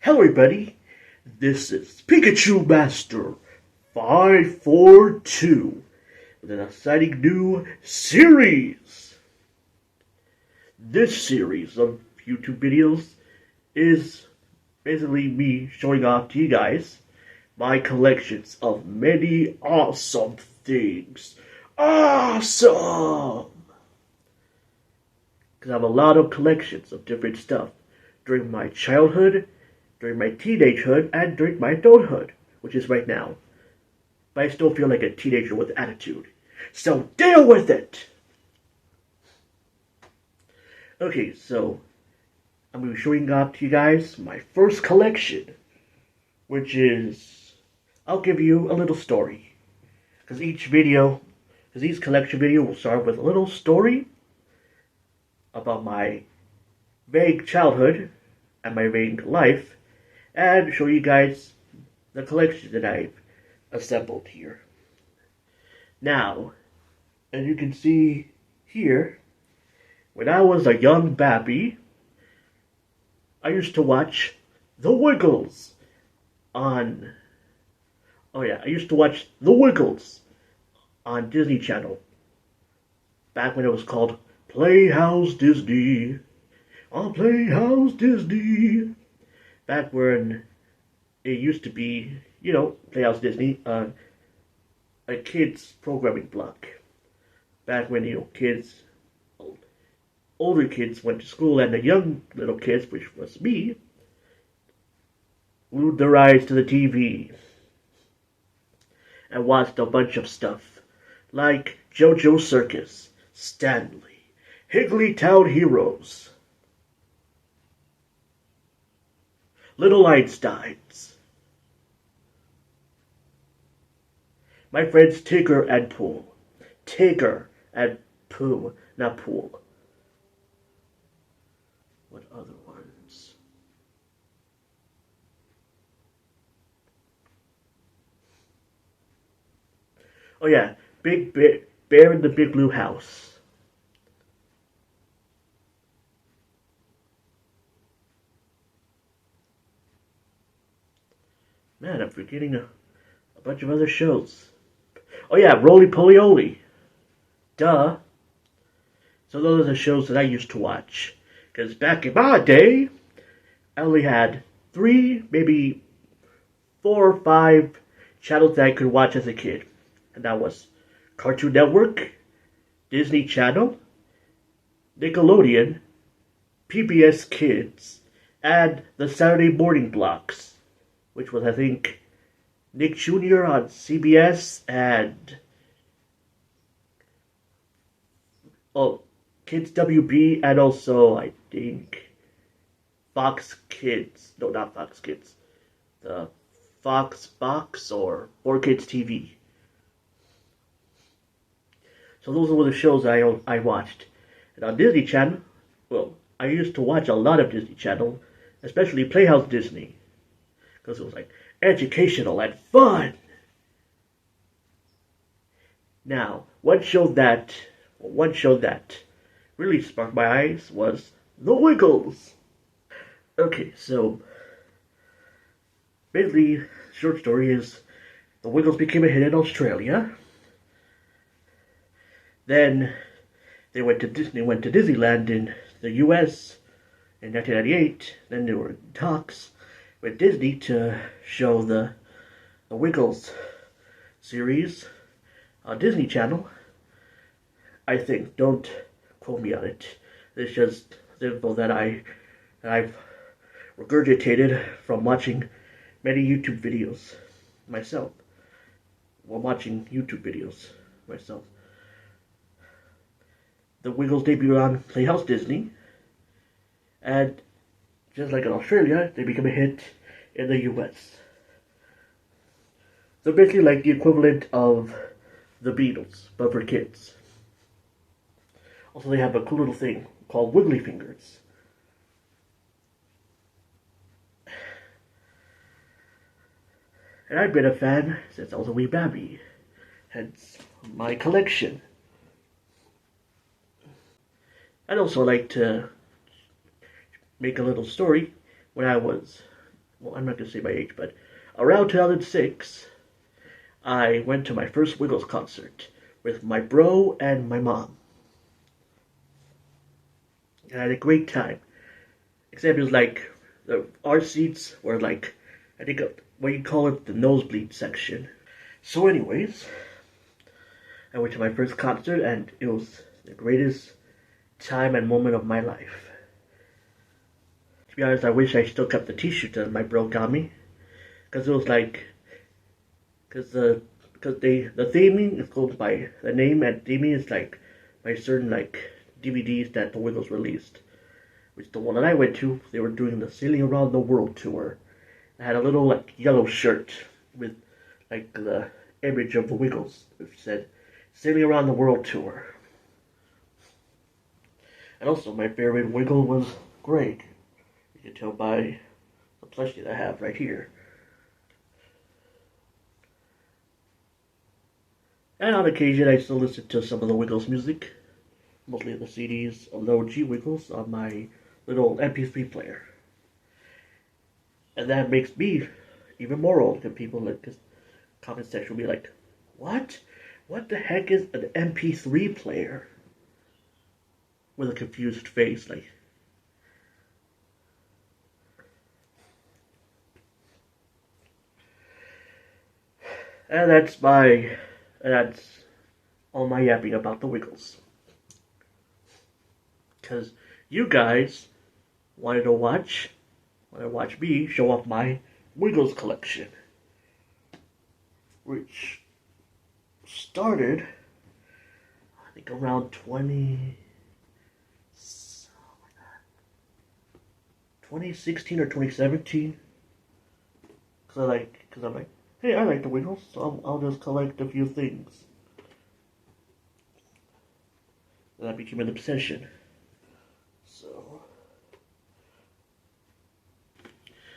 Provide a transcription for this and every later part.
Hello everybody, this is Pikachu Master 542 with an exciting new series. This series of YouTube videos is basically me showing off to you guys my collections of many awesome things. Awesome! Because I have a lot of collections of different stuff during my childhood, during my teenagehood, and during my adulthood, which is right now. But I still feel like a teenager with attitude. So deal with it! Okay, so I'm going to be showing off to you guys my first collection, which is, I'll give you a little story. Because each collection video will start with a little story about my vague childhood and my vague life, and show you guys the collection that I've assembled here. Now, as you can see here, when I was a young babby, I used to watch The Wiggles on... I used to watch The Wiggles on Disney Channel. Back when it was called Playhouse Disney. On Playhouse Disney. Back when it used to be, Playhouse Disney, a kids programming block. Back when, older kids went to school and the young little kids, which was me, glued their eyes to the TV and watched a bunch of stuff like JoJo Circus, Stanley, Higglytown Heroes, Little Einsteins, my friends Tigger and Pooh. Tigger and Pooh, not Pool. What other ones? Oh yeah, Big Bear in the Big Blue House. Man, I'm forgetting a bunch of other shows. Oh yeah, Roly Poly Oly. Duh. So those are the shows that I used to watch. Because back in my day, I only had 3, maybe 4 or 5 channels that I could watch as a kid. And that was Cartoon Network, Disney Channel, Nickelodeon, PBS Kids, and the Saturday morning blocks, which was, I think, Nick Jr. on CBS and Kids WB, and also, I think, Fox Kids. No, not Fox Kids. The Fox Box or 4Kids TV. So those were the shows I watched. And on Disney Channel, I used to watch a lot of Disney Channel, especially Playhouse Disney, because it was like educational and fun. Now, one show that really sparked my eyes was The Wiggles. Okay, so basically, short story is The Wiggles became a hit in Australia. Then they went to Disneyland in the US in 1998. Then there were talks with Disney to show the Wiggles series on Disney Channel. I think, don't quote me on it. It's just the info that I've regurgitated from watching many YouTube videos myself. While watching YouTube videos myself. The Wiggles debuted on Playhouse Disney, and just like in Australia, they became a hit in the US. So basically like the equivalent of the Beatles, but for kids. Also, they have a cool little thing called Wiggly Fingers. And I've been a fan since I was a wee babby, hence my collection. I'd also like to make a little story when I was well, I'm not gonna say my age, but around 2006, I went to my first Wiggles concert with my bro and my mom. And I had a great time. Except it was like, our seats were like, I think, what you call it, the nosebleed section. So anyways, I went to my first concert and it was the greatest time and moment of my life. To be honest, I wish I still kept the t-shirt that my bro got me. Because it was like, the theming is called by the name, and theming is like by certain like DVDs that the Wiggles released. Which the one that I went to, they were doing the Sailing Around the World tour. I had a little like yellow shirt with like the image of the Wiggles, which said Sailing Around the World tour. And also my favorite Wiggle was Greg. You can tell by the plushie that I have right here. And on occasion I still listen to some of the Wiggles music, mostly the CDs of the OG Wiggles on my little MP3 player. And that makes me even more old, because people like this comment section will be like, what? What the heck is an MP3 player? With a confused face, like. And that's all my yapping about the Wiggles. Because you guys wanted to watch me show off my Wiggles collection. Which started, I think, around 2016 or 2017. Because I'm like, hey, I like the Wiggles, so I'll just collect a few things. And that became an obsession. So,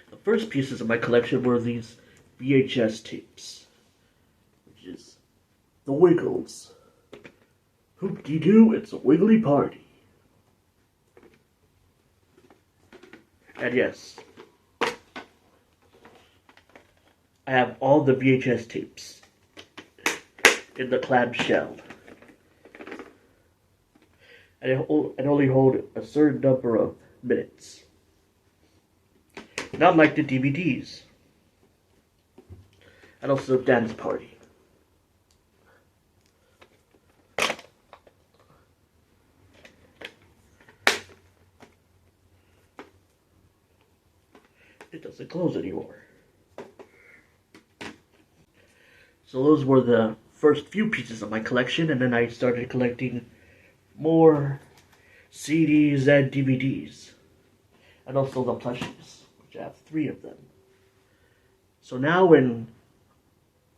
the first pieces of my collection were these VHS tapes, which is the Wiggles. Hoop-de-doo, it's a wiggly party. And yes, I have all the VHS tapes in the clamshell. And it only hold a certain number of minutes. Not like the DVDs. And also Dance Party. It doesn't close anymore. So those were the first few pieces of my collection, and then I started collecting more CDs and DVDs. And also the Plushies, which I have 3 of them. So now, in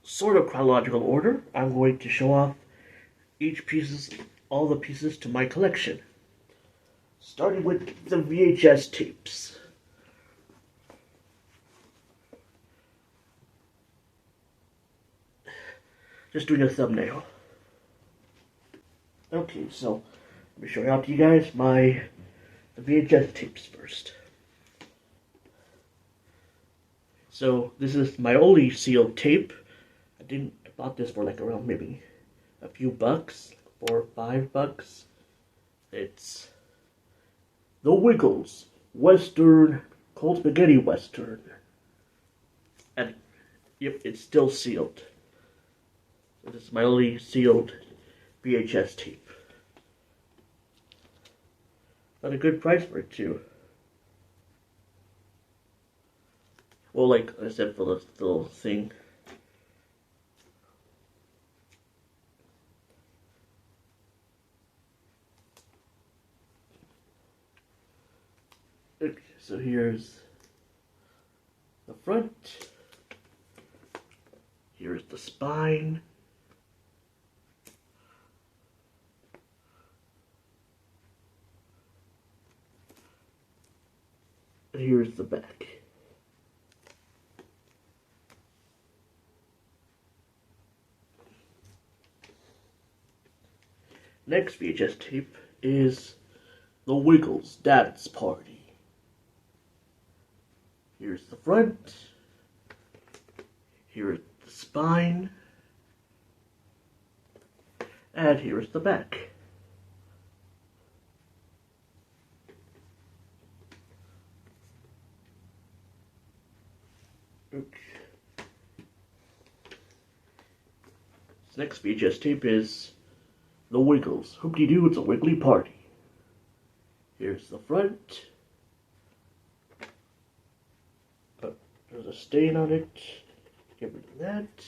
sort of chronological order, I'm going to show off all the pieces to my collection. Starting with the VHS tapes. Just doing a thumbnail. Okay, so let me show out to you guys the VHS tapes first. So this is my only sealed tape. I bought this for like around maybe a few bucks, like $4 or $5. It's the Wiggles Western Cold Spaghetti Western, and yep, it's still sealed. So this is my only sealed VHS tape. Got a good price for it too. Well, like I said, for this little thing. Okay, so here's the front. Here's the spine. And here's the back. Next VHS tape is the Wiggles Dance Party. Here's the front. Here's the spine. And here's the back. Okay. This next VHS tape is The Wiggles. Hoop-de-doo, it's a wiggly party. Here's the front. There's a stain on it. Get rid of that.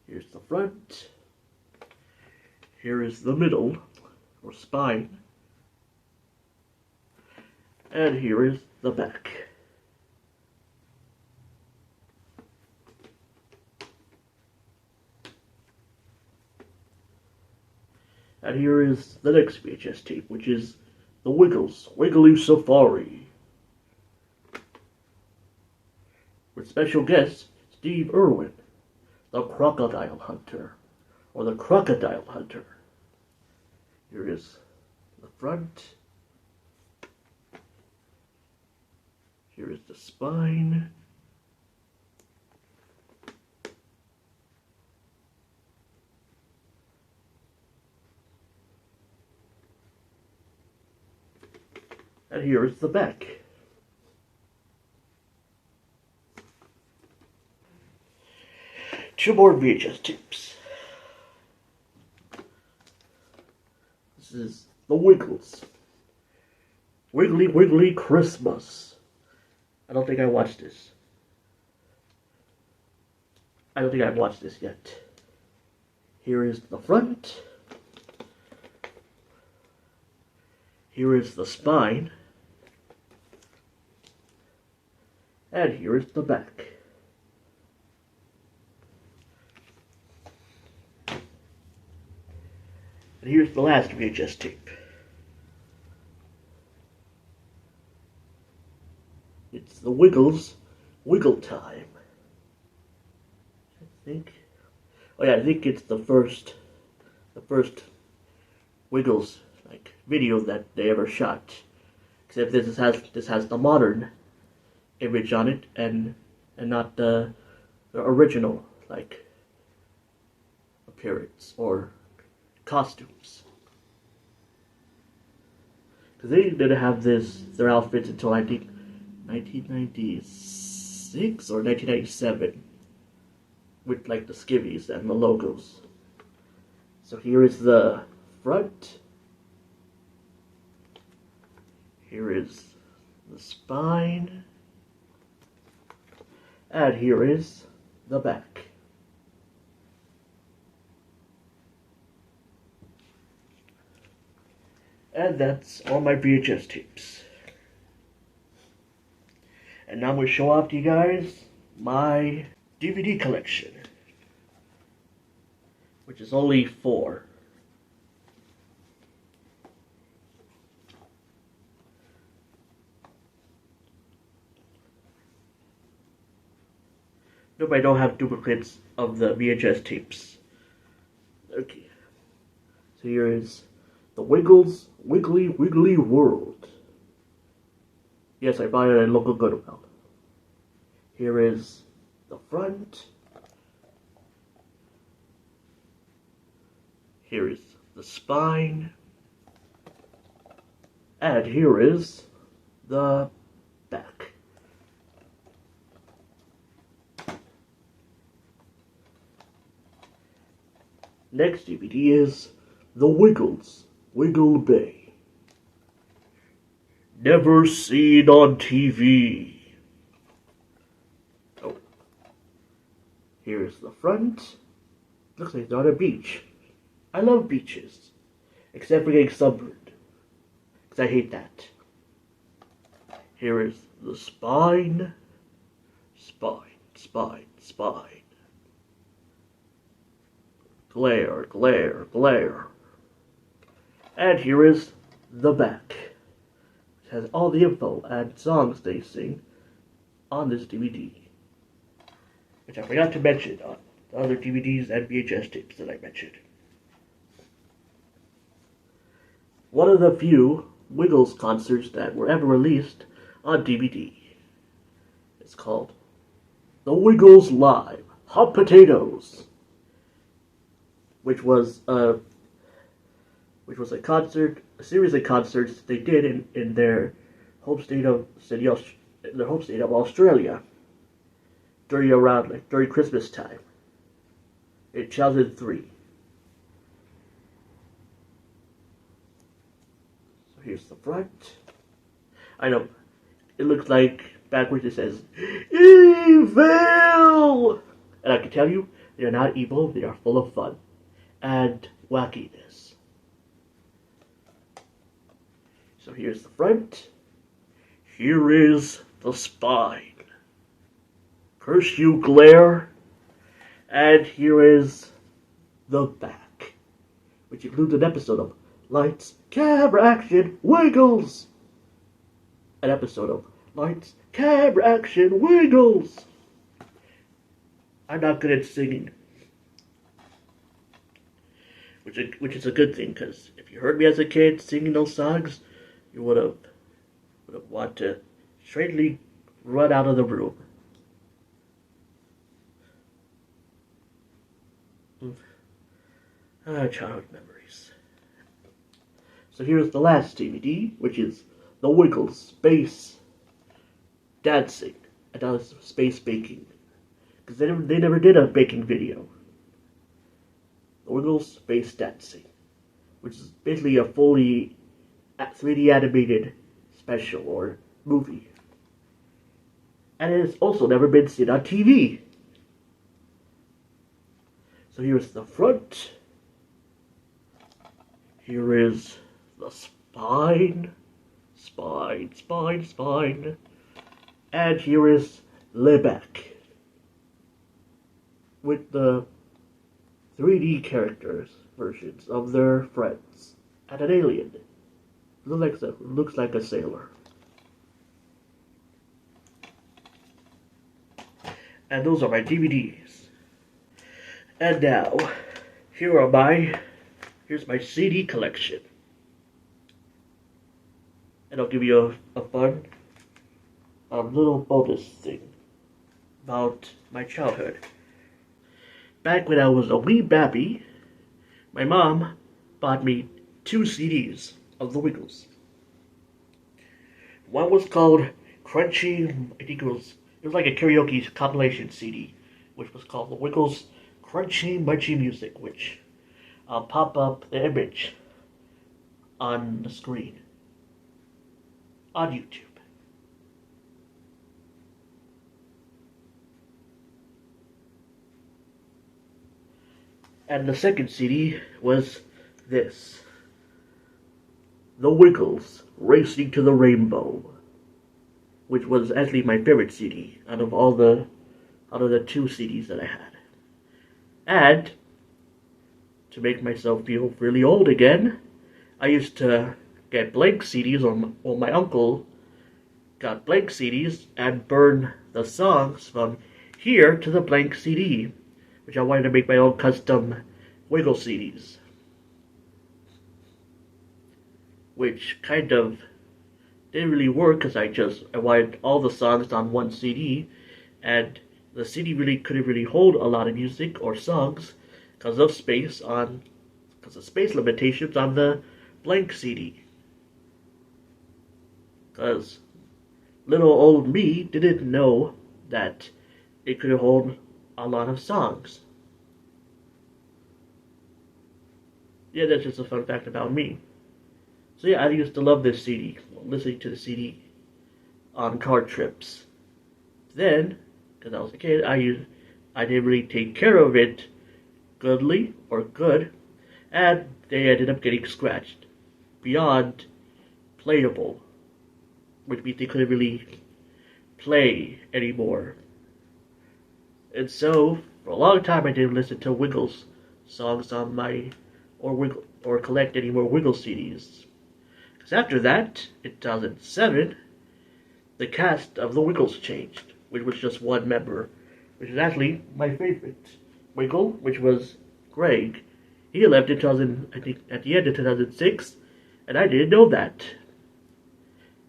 Here's the front. Here is the middle, or spine. And here is the back. And here is the next VHS tape, which is The Wiggles, Wiggly Safari. With special guest, Steve Irwin, the Crocodile Hunter, or the Crocodile Hunter. Here is the front. Here is the spine. And here is the back. Two more VHS tapes. This is The Wiggles. Wiggly Wiggly Christmas. I don't think I watched this. I don't think I've watched this yet. Here is the front. Here is the spine. And here is the back. And here's the last VHS tape. It's The Wiggles, Wiggle Time. I think. Oh yeah, I think it's the first Wiggles video that they ever shot. Except this has the modern image on it and not the original appearance or costumes. Because they didn't have their outfits until I think 1996 or 1997 with the skivvies and the logos. So here is the front. Here is the spine. And here is the back. And that's all my VHS tapes. And now I'm going to show off to you guys my DVD collection, which is only 4. Nope, I don't have duplicates of the VHS tapes. Okay. So here is The Wiggles, Wiggly Wiggly World. Yes, I bought it at local Goodwill. Here is the front. Here is the spine. And here is the back. Next DVD is The Wiggles, Wiggle Bay. Never seen on TV. Oh. Here's the front. Looks like they're on a beach. I love beaches. Except for getting sunburned. Because I hate that. Here is the spine. Spine, spine, spine. Glare, glare, glare. And here is the back. It has all the info and songs they sing on this DVD. Which I forgot to mention on the other DVDs and VHS tapes that I mentioned. One of the few Wiggles concerts that were ever released on DVD. It's called The Wiggles Live Hot Potatoes, which was a series of concerts they did in their home state of Australia during Christmas time in 2003. So here's the front. I know it looks like backwards it says evil, and I can tell you they're not evil. They are full of fun and wackiness. So here's the front. Here is the spine. Curse you, glare. And here is the back, which includes an episode of Lights, Camera, Action, Wiggles. An episode of Lights, Camera, Action, Wiggles. I'm not good at singing, which is a good thing, because if you heard me as a kid singing those songs, you would have wanted to straightly run out of the room. Childhood memories. So here's the last DVD, which is The Wiggles Space Dancing, and that was Space Baking, because they never did a baking video. The Wiggles Space Dancing, which is basically a fully 3D animated special or movie, and it has also never been seen on TV. So here's the front. Here is the spine, and here is the back with the 3D characters versions of their friends and an alien. Looks like a sailor. And those are my DVDs. And now, here's my CD collection. And I'll give you a fun little bonus thing about my childhood. Back when I was a wee babby, my mom bought me 2 CDs of the Wiggles. One was called Crunchy, I think it was like a karaoke compilation CD, which was called the Wiggles Crunchy Munchy Music, which I'll pop up the image on the screen on YouTube. And the second CD was this, The Wiggles Racing to the Rainbow, which was actually my favorite CD out of the 2 CDs that I had. And to make myself feel really old again, I used to get blank CDs, or my uncle got blank CDs and burn the songs from here to the blank CD, which I wanted to make my own custom Wiggle CDs, which kind of didn't really work, because I wanted all the songs on one CD, and the CD really couldn't really hold a lot of music or songs because of space limitations on the blank CD. Because little old me didn't know that it could hold a lot of songs. Yeah, that's just a fun fact about me. So yeah, I used to love this CD, listening to the CD on car trips. Then, because I was a kid, I didn't really take care of it good, and they ended up getting scratched beyond playable, which means they couldn't really play anymore. And so, for a long time, I didn't listen to Wiggles songs on my, or collect any more Wiggles CDs. Because after that, in 2007, the cast of the Wiggles changed, which was just one member, which is actually my favorite Wiggle, which was Greg. He left in I think at the end of 2006, and I didn't know that,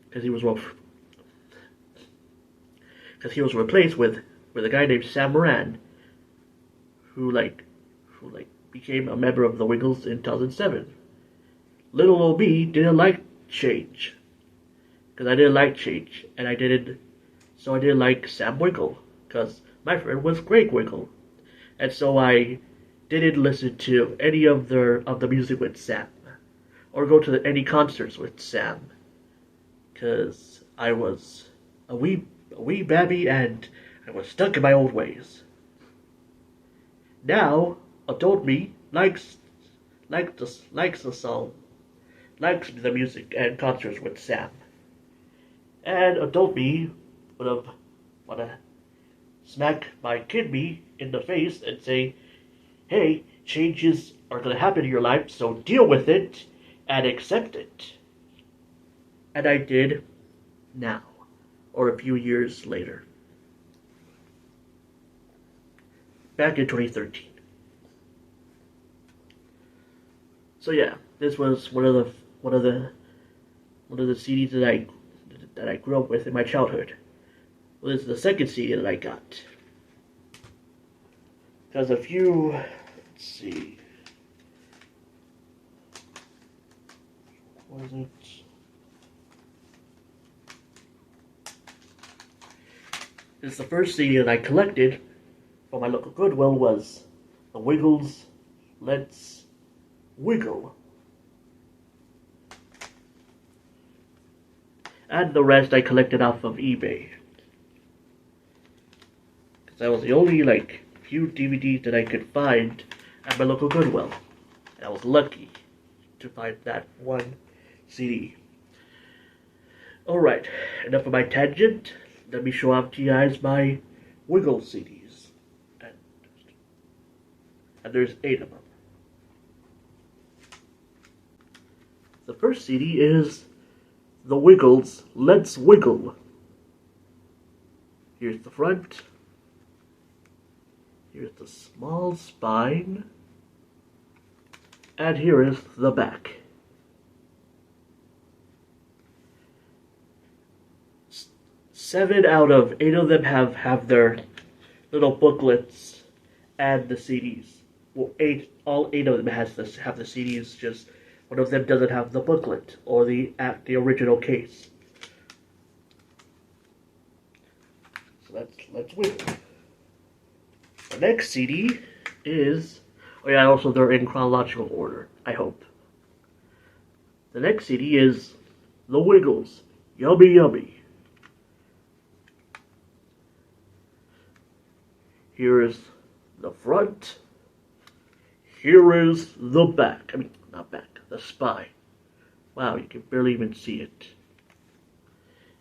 because he was because he was replaced with a guy named Sam Moran, who became a member of the Wiggles in 2007. Little old me didn't like change, because I didn't like change, and I didn't like Sam Wiggle, because my friend was Greg Wiggle, and so I didn't listen to any of the music with Sam, or go to any concerts with Sam, because I was a wee babby and I was stuck in my old ways. Now, adult me likes the song, likes the music and concerts with Sam. And adult me would have wanna smack my kid me in the face and say, hey, changes are gonna happen in your life, so deal with it and accept it. And I did now, or a few years later. Back in 2013. So yeah, this was one of the CDs that I grew up with in my childhood. Well, this is the second CD that I got. Because let's see, what was it? This is the first CD that I collected from my local Goodwill was the Wiggles Let's Wiggle. And the rest I collected off of eBay. Because that was the only few DVDs that I could find at my local Goodwill. And I was lucky to find that one CD. Alright, enough of my tangent. Let me show off to you guys my Wiggle CDs. And there's 8 of them. The first CD is The Wiggles Let's Wiggle. Here's the front. Here's the small spine. And here is the back. 7 out of 8 of them have their little booklets and the CDs. Well, all 8 of them have the CDs, just one of them doesn't have the booklet or the original case. So let's wiggle. The next CD is, oh yeah, also they're in chronological order, I hope. The next CD is The Wiggles, Yummy Yummy. Here is the front. Here is the back. I mean, not back, the spine. Wow, you can barely even see it.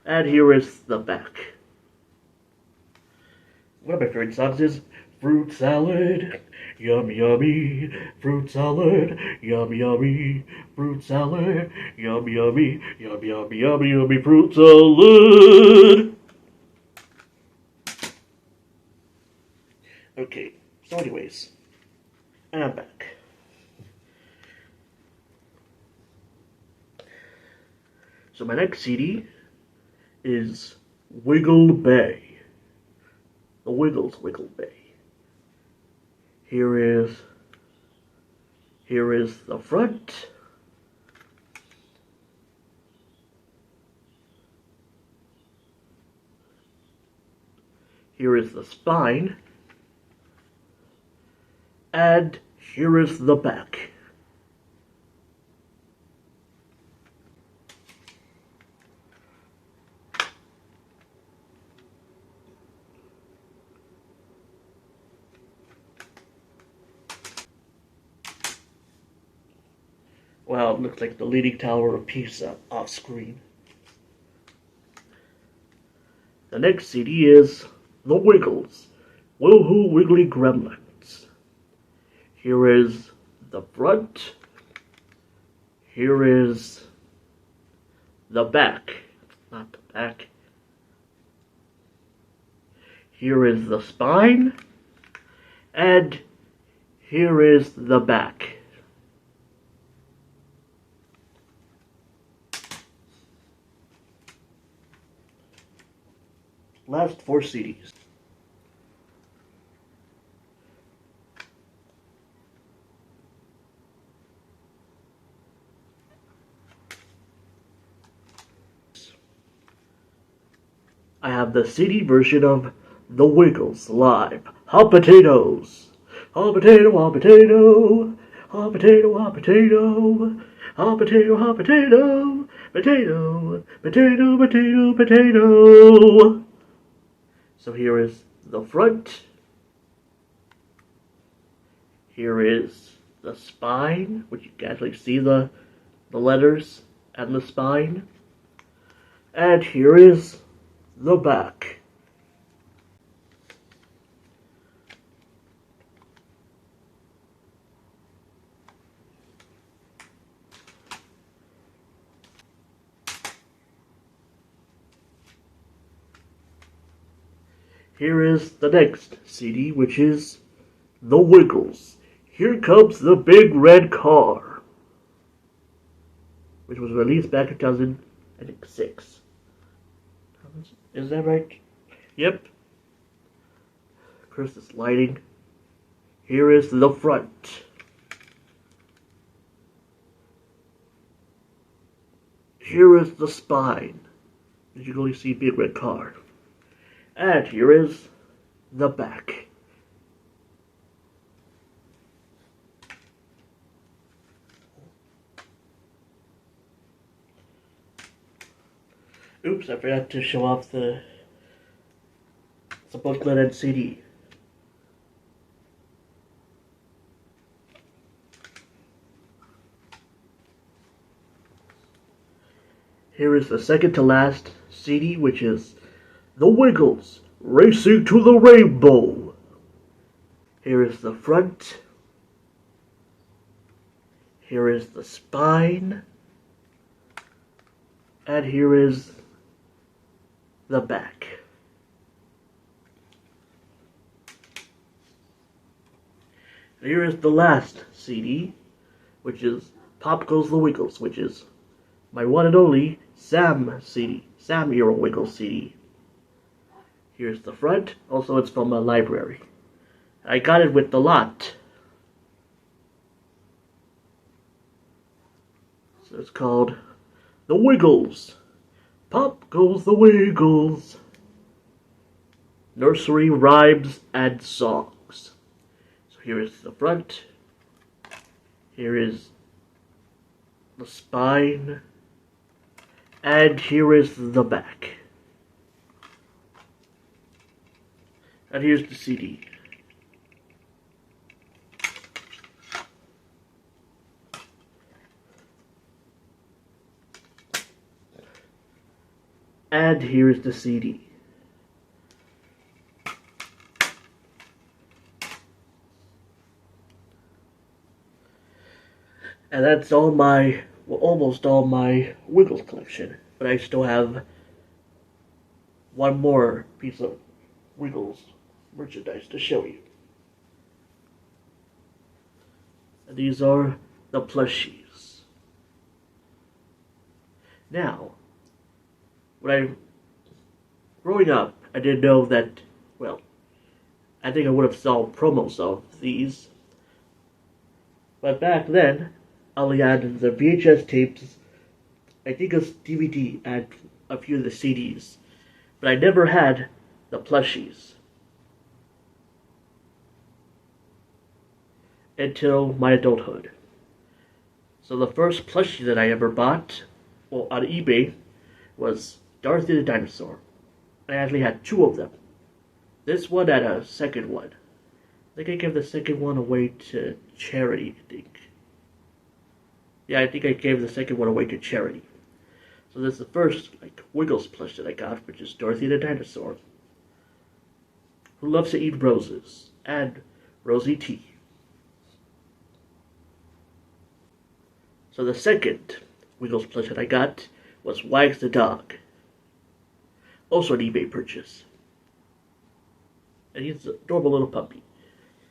And here is the back. One of my favorite songs is Fruit Salad, yummy yummy. Fruit salad, yummy yummy. Fruit salad, yummy yummy. Yummy yummy yummy yummy fruit salad. Okay, so anyways, and I'm back. So my next CD is Wiggle Bay. The Wiggles Wiggle Bay. Here is the front. Here is the spine. And here is the back. Wow, it looks like the Leaning Tower of Pisa off screen. The next CD is The Wiggles, Woohoo Wiggly Gremlins. Here is the front. Here is the back. Not the back. Here is the spine. And here is the back. last 4 CDs. I have the CD version of The Wiggles live. Hot potatoes. Hot potato, hot potato. Hot potato, hot potato. Hot potato, hot potato. Potato, potato, potato, potato. So here is the front. Here is the spine, which you can actually see the letters and the spine. And here is the back. Here is the next CD, which is The Wiggles. Here Comes the Big Red Car, which was released back in 2006. Is that right? Yep. Christmas lighting. Here is the front. Here is the spine. As you can only see Big Red Car. And here is the back. Oops, I forgot to show off the booklet and CD. Here is the second to last CD, which is The Wiggles, Racing to the Rainbow. Here is the front. Here is the spine. And here is the back. And here is the last CD, which is Pop Goes the Wiggles, which is my one and only Sam CD, Sam Era Wiggles CD. Here's the front. Also, it's from a library. I got it with the lot. So it's called The Wiggles. Pop Goes the Wiggles. Nursery Rhymes and Songs. So here is the front. Here is the spine. And here is the back. And here's the CD. And here is the CD. And that's all my, well, almost all my Wiggles collection. But I still have one more piece of Wiggles merchandise to show you. And these are the Plushies. Now, growing up, I didn't know that, well, I think I would have saw promos of these. But back then, I only had the VHS tapes, I think a DVD, and a few of the CDs. But I never had the Plushies until my adulthood. So the first plushie that I ever bought, well, on eBay, was Dorothy the Dinosaur. I actually had 2 of them. This one and a second one. I think I gave the second one away to charity, I think. Yeah, I think I gave the second one away to charity. So this is the first, Wiggles plush that I got, which is Dorothy the Dinosaur, who loves to eat roses, and rosy tea. So the second Wiggles plush that I got was Wags the Dog. Also an eBay purchase. And he's an adorable little puppy.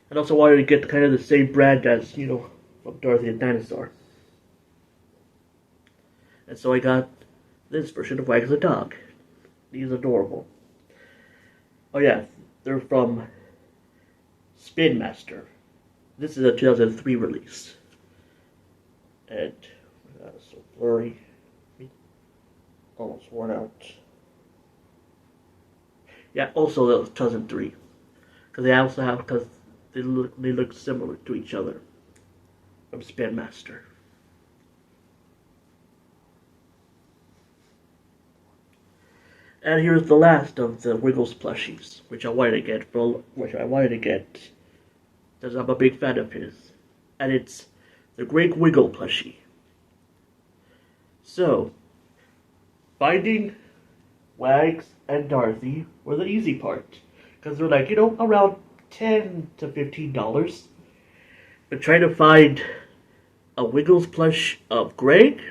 And also wanted to get kind of the same brand as, from Dorothy the Dinosaur. And so I got this version of Wags the Dog. He's adorable. Oh yeah, they're from Spin Master. This is a 2003 release. And so blurry. Almost worn out. Yeah, also the 2003. Because they look similar to each other. From Spin Master. And here's the last of the Wiggles plushies, which I wanted to get because I'm a big fan of his. And it's the Great Wiggle plushie. So, finding Wags and Dorothy were the easy part. Because they're like, around $10 to $15. But trying to find a Wiggles plush of Greg,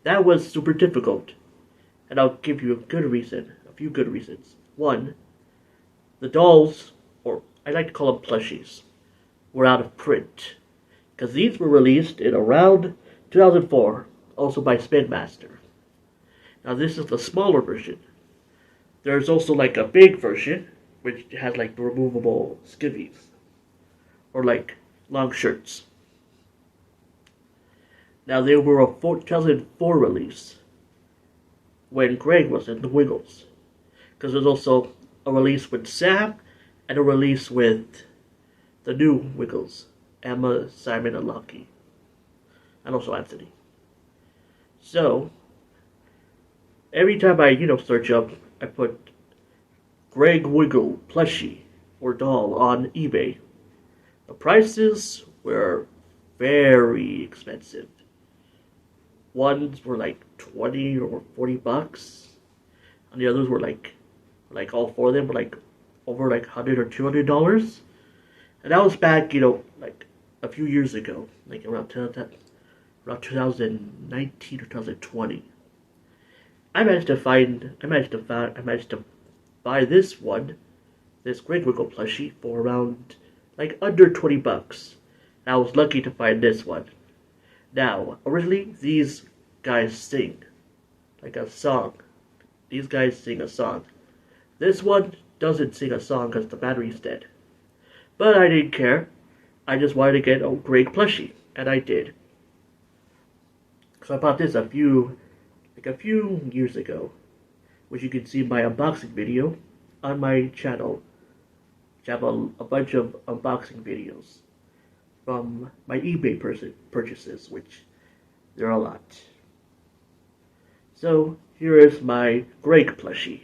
that was super difficult. And I'll give you a few good reasons. One, the dolls, or I like to call them plushies, were out of print. Because these were released in around 2004, also by Spin Master. Now this is the smaller version. There's also like a big version, which has like removable skivvies. Or like long shirts. Now they were a 2004 release. When Greg was in the Wiggles. Because there's also a release with Sam and a release with the new Wiggles. Emma, Simon, and Lucky. And also Anthony. So, every time I, search up, I put Greg Wiggle plushie or doll on eBay. The prices were very expensive. Ones were like 20 or 40 bucks, and the others were like all four of them were like over like $100 or $200, and that was back like a few years ago, like around 2019 or 2020. I managed to buy this Great Wiggle plushie for around like under 20 bucks. And I was lucky to find this one. Now, originally, these guys sing like a song. These guys sing a song. This one doesn't sing a song because the battery's dead. But I didn't care. I just wanted to get a great plushie, and I did. So I bought this a few years ago, which you can see in my unboxing video on my channel. I have a bunch of unboxing videos from my eBay purchases, which there are a lot. So here is my Greg plushie.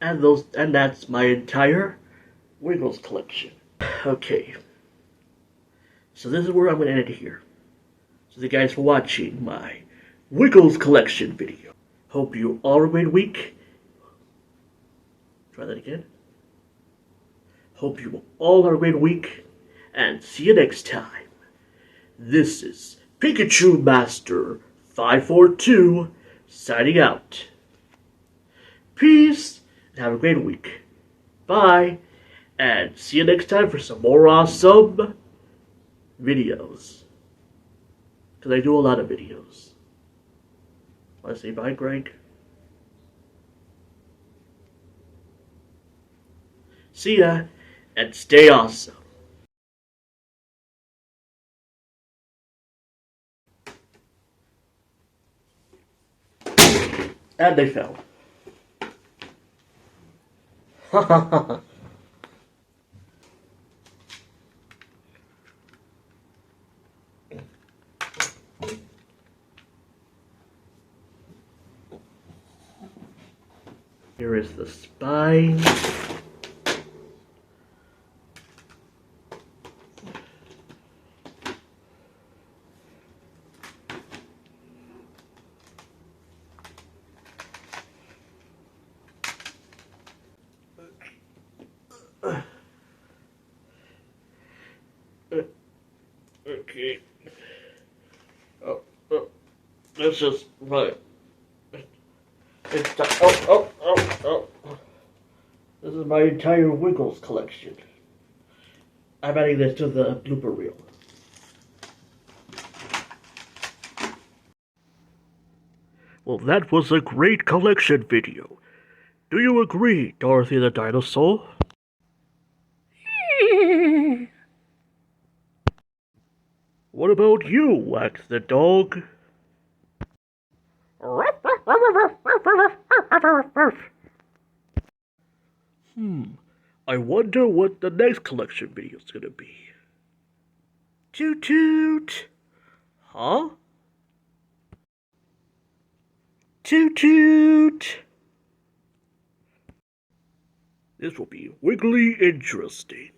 And that's my entire Wiggles collection. Okay. So this is where I'm going to end it here. So thank you guys for watching my Wiggles collection video. Hope you all have a great week. Try that again. Hope you all have a great week. And see you next time. This is Pikachu Master 542 signing out. Peace and have a great week. Bye. And see you next time for some more awesome videos. Because I do a lot of videos. Want to say bye, Greg? See ya, and stay awesome. And they fell. Ha ha ha. Here is the spine. Okay. Oh, that's just right. It's oh. This is my entire Wiggles collection. I'm adding this to the blooper reel. Well, that was a great collection video. Do you agree, Dorothy the dinosaur? What about you, Wax the dog? I wonder what the next collection video is gonna be. Toot toot! Huh? Toot toot! This will be wiggly interesting.